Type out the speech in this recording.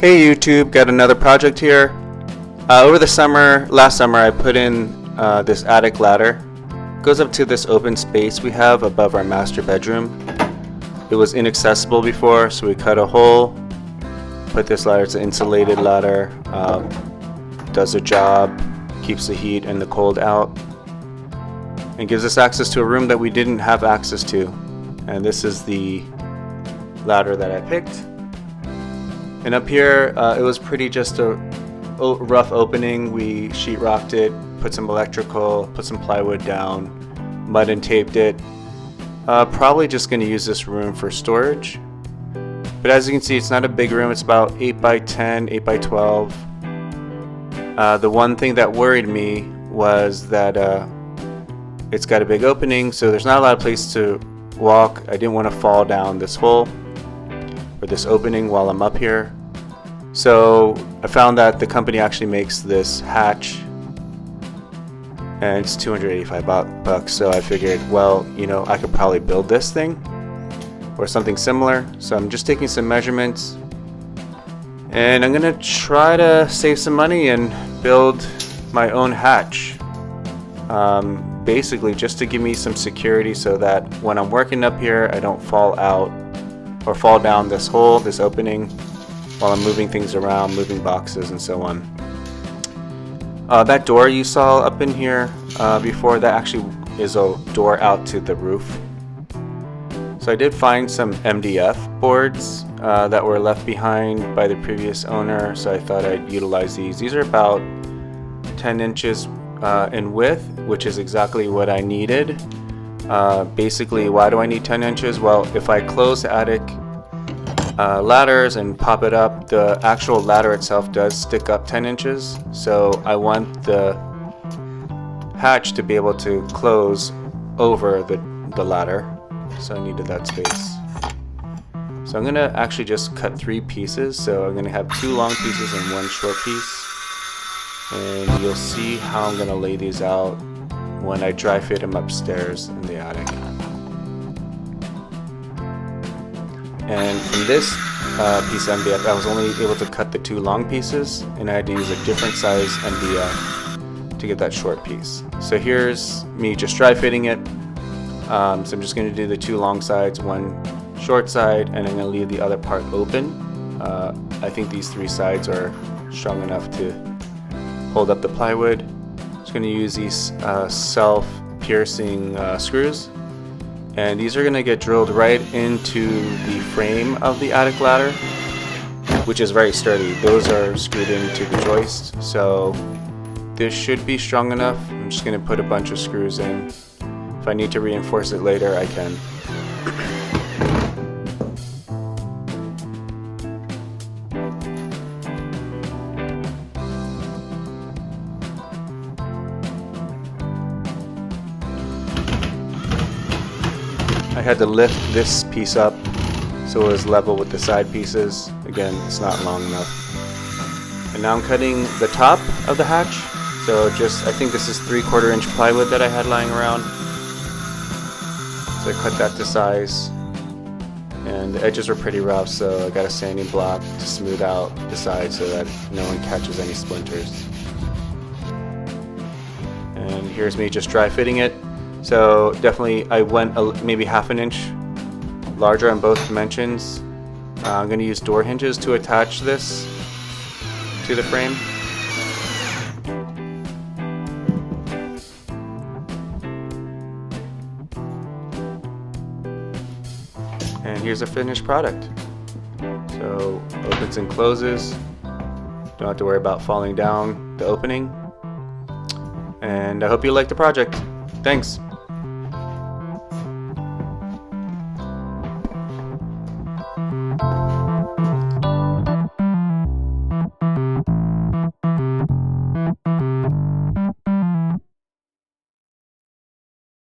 Hey YouTube, got another project here. Over the last summer, I put in this attic ladder. It goes up to this open space we have above our master bedroom. It was inaccessible before, so we cut a hole, put this ladder. It's an insulated ladder, does the job, keeps the heat and the cold out, and gives us access to a room that we didn't have access to. And this is the ladder that I picked. And up here, it was pretty just a rough opening. We sheetrocked it, put some electrical, put some plywood down, mud and taped it. Probably just going to use this room for storage. But as you can see, it's not a big room. It's about 8 by 10, 8 by 12. The one thing that worried me was that it's got a big opening, so there's not a lot of place to walk. I didn't want to fall down this hole or this opening while I'm up here. So I found that the company actually makes this hatch, and it's 285 bucks. So I figured, well, you know, I could probably build this thing or something similar. So I'm just taking some measurements, and I'm gonna try to save some money and build my own hatch. Basically just to give me some security so that when I'm working up here, I don't fall out or fall down this hole, this opening, while I'm moving things around, moving boxes and so on. That door you saw up in here before, that actually is a door out to the roof. So I did find some MDF boards that were left behind by the previous owner, so I thought I'd utilize these. These are about 10 inches in width, which is exactly what I needed. Basically, why do I need 10 inches? Well, if I close the attic ladders and pop it up, the actual ladder itself does stick up 10 inches. So I want the hatch to be able to close over the ladder. So I needed that space. So I'm gonna actually just cut 3 pieces. So I'm gonna have 2 long pieces and 1 short piece. And you'll see how I'm gonna lay these out when I dry fit them upstairs in the attic. And from this piece of MDF, I was only able to cut the 2 long pieces, and I had to use a different size MDF to get that short piece. So here's me just dry fitting it. So I'm just going to do the 2 long sides, 1 short side, and I'm going to leave the other part open. I think these 3 sides are strong enough to hold up the plywood. Just going to use these self-piercing screws, and these are going to get drilled right into the frame of the attic ladder, which is very sturdy. Those are screwed into the joist, so this should be strong enough. I'm just going to put a bunch of screws in. If I need to reinforce it later, I can. I had to lift this piece up so it was level with the side pieces. Again, it's not long enough. And now I'm cutting the top of the hatch. So I think this is 3/4 inch plywood that I had lying around. So I cut that to size. And the edges were pretty rough, so I got a sanding block to smooth out the sides so that no one catches any splinters. And here's me just dry fitting it. So definitely I went maybe 1/2 inch larger on both dimensions. I'm going to use door hinges to attach this to the frame. And here's a finished product. So opens and closes. Don't have to worry about falling down the opening. And I hope you like the project. Thanks.